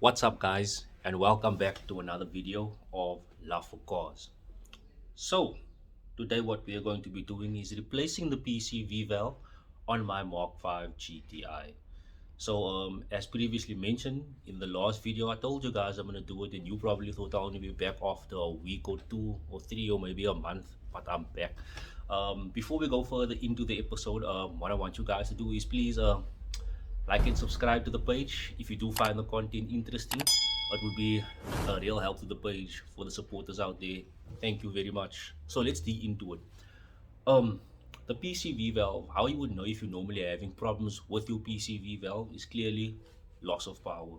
What's up, guys, and welcome back to another video of Love for Cause. So, today what we are going to be doing is replacing the PCV valve on my Mark 5 GTI. So, as previously mentioned in the last video, I told you guys I'm going to do it, and you probably thought I'll only be back after a week or two or three or maybe a month, but I'm back. Before we go further into the episode, what I want you guys to do is please like and subscribe to the page if you do find the content interesting. It would be a real help to the page for the supporters out there. Thank you very much. So let's dig into it. um the PCV valve, how you would know if you're normally having problems with your PCV valve is clearly loss of power.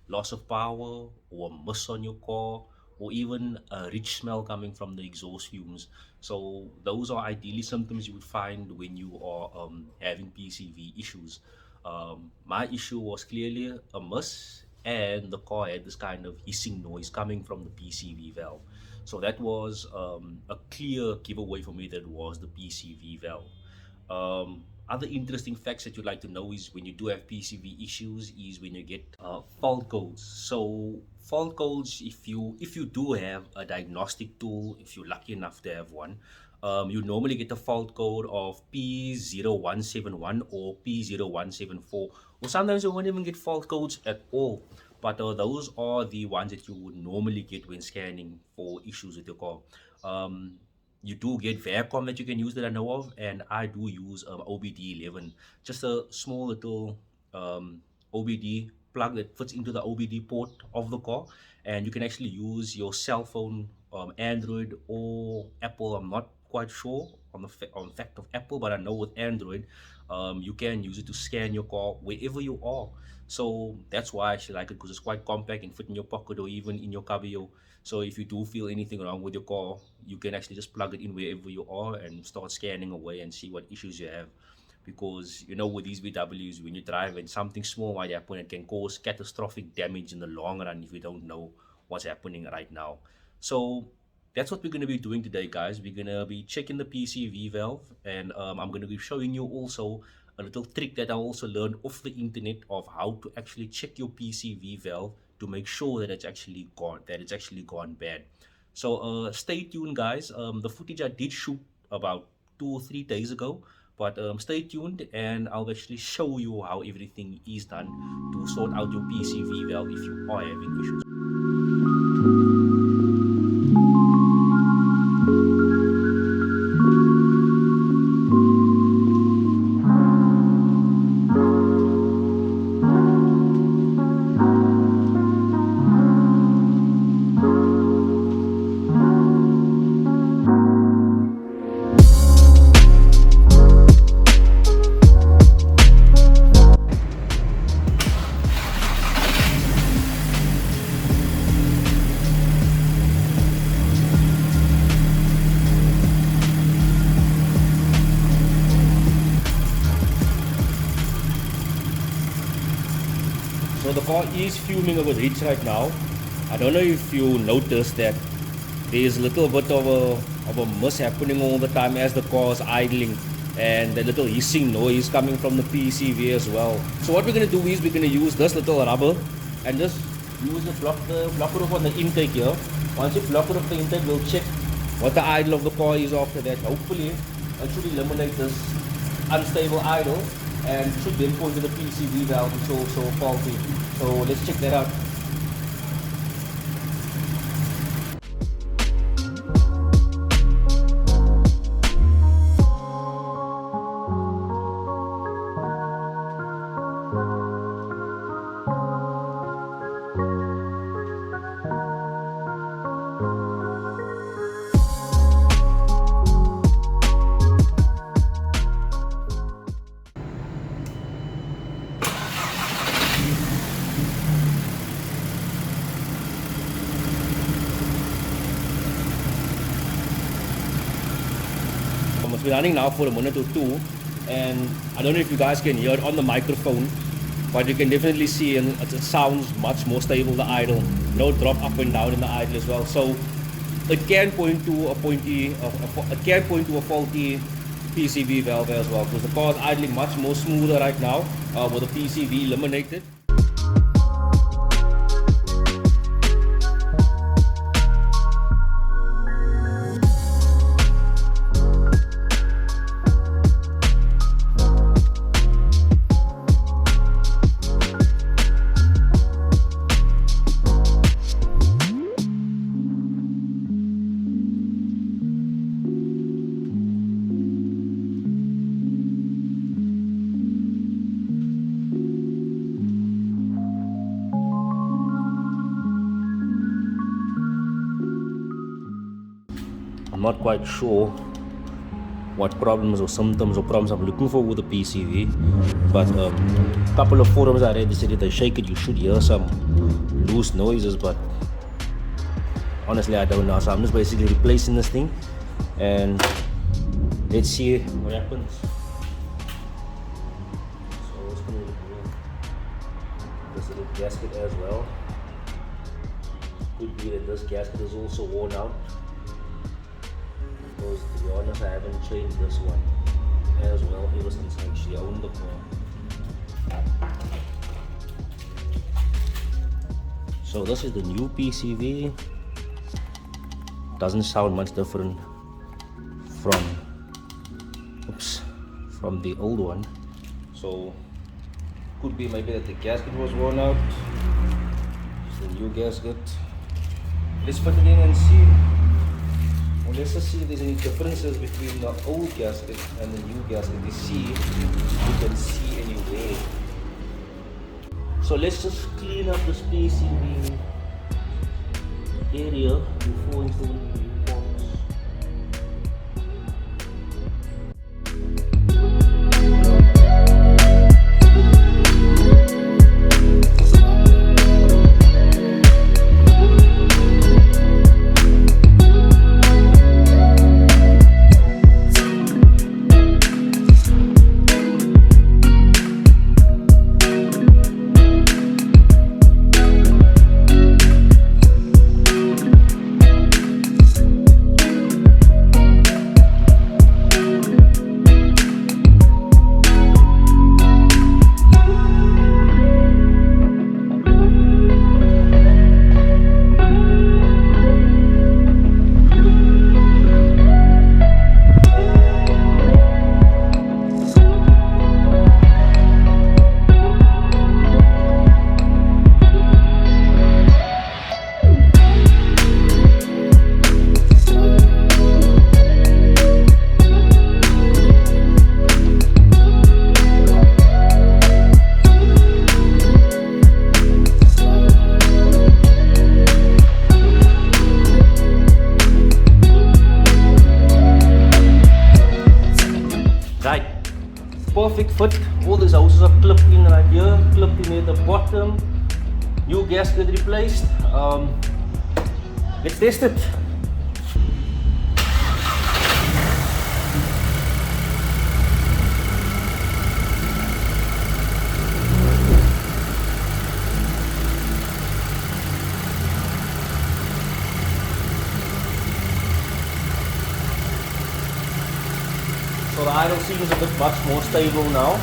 Loss of power, or a mist on your car, or even a rich smell coming from the exhaust fumes. So those are ideally symptoms you would find when you are having PCV issues. My issue was clearly a mist, and the car had this kind of hissing noise coming from the PCV valve. So that was a clear giveaway for me that it was the PCV valve. Other interesting facts that you'd like to know is when you do have PCV issues is when you get fault codes. So fault codes, if you do have a diagnostic tool, if you're lucky enough to have one, you normally get a fault code of P0171 or P0174, or sometimes you won't even get fault codes at all. But those are the ones that you would normally get when scanning for issues with your car. You do get Vercom that you can use that I know of, and I do use OBD11, just a small little OBD plug that fits into the OBD port of the car, and you can actually use your cell phone, Android or Apple. I'm not quite sure on on fact of Apple, but I know with Android, you can use it to scan your car wherever you are. So that's why I actually like it, because it's quite compact and fit in your pocket or even in your cabrio. So if you do feel anything wrong with your car, you can actually just plug it in wherever you are and start scanning away and see what issues you have. Because with these VWs, when you drive and something small might happen, it can cause catastrophic damage in the long run if you don't know what's happening right now. So that's what we're going to be doing today, guys. We're going to be checking the PCV valve, and I'm going to be showing you also a little trick that I also learned off the internet of how to actually check your PCV valve to make sure that it's actually gone bad. So stay tuned, guys. The footage I did shoot about 2 or 3 days ago, but stay tuned, and I'll actually show you how everything is done to sort out your PCV valve if you are having issues. So the car is fuming a bit rich right now. I don't know if you noticed that there's a little bit of a mist happening all the time as the car is idling, and the little hissing noise coming from the PCV as well. So what we're going to do is we're going to use this little rubber and just use the block it off on the intake here. Once you block it off the intake, we'll check what the idle of the car is after that. Hopefully it should eliminate this unstable idle and should then point to the PCV valve, which is also faulty. So let's check that out. It's been running now for a minute or two, and I don't know if you guys can hear it on the microphone, but you can definitely see, and it sounds much more stable, the idle. No drop up and down in the idle as well. So it can point to a faulty PCV valve as well, because the car is idling much more smoother right now with the PCV eliminated. I'm not quite sure what problems or symptoms or problems I'm looking for with the PCV, but a couple of forums I read, they said if they shake it you should hear some loose noises, but honestly I don't know. So I'm just basically replacing this thing and let's see what happens. So it's going to remove this little gasket as well. Could be that this gasket is also worn out, because to be honest I haven't changed this one as well ever since I actually owned the car. So this is the new PCV. Doesn't sound much different from the old one. So could be maybe that the gasket was worn out. It's the new gasket. Let's put it in and see. Well, let's just see if there's any differences between the old gasket and the new gasket. To see if you can see any wear. So let's just clean up the PCV area before installing the new parts. Right, perfect fit. All these hoses are clipped in right here, clipped in at the bottom. New gasket replaced. Let's test it. So the idle seam is a bit much more stable now.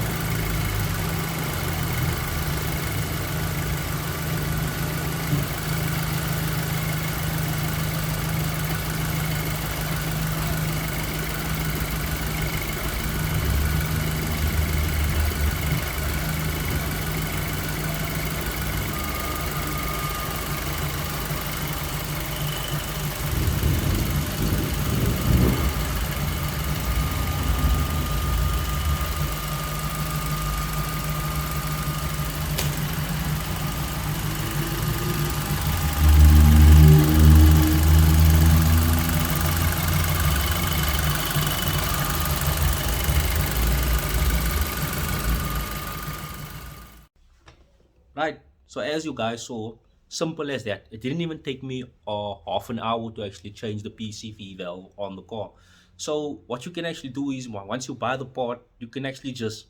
Right, so as you guys saw, simple as that. It didn't even take me half an hour to actually change the PCV valve on the car. So what you can actually do is, once you buy the part, you can actually just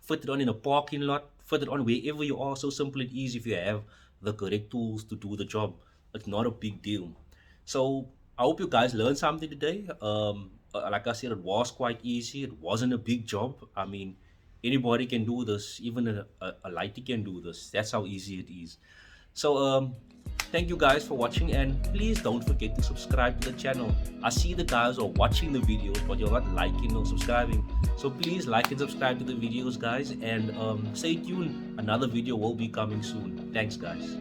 fit it on in a parking lot, fit it on wherever you are. So simple and easy if you have the correct tools to do the job. It's not a big deal. So I hope you guys learned something today. Like I said, it was quite easy. It wasn't a big job. I mean, anybody can do this. Even a lighty can do this. That's how easy it is. So thank you guys for watching, and please don't forget to subscribe to the channel. I see the guys are watching the videos, but you're not liking or subscribing. So please like and subscribe to the videos, guys, and stay tuned. Another video will be coming soon. Thanks, guys.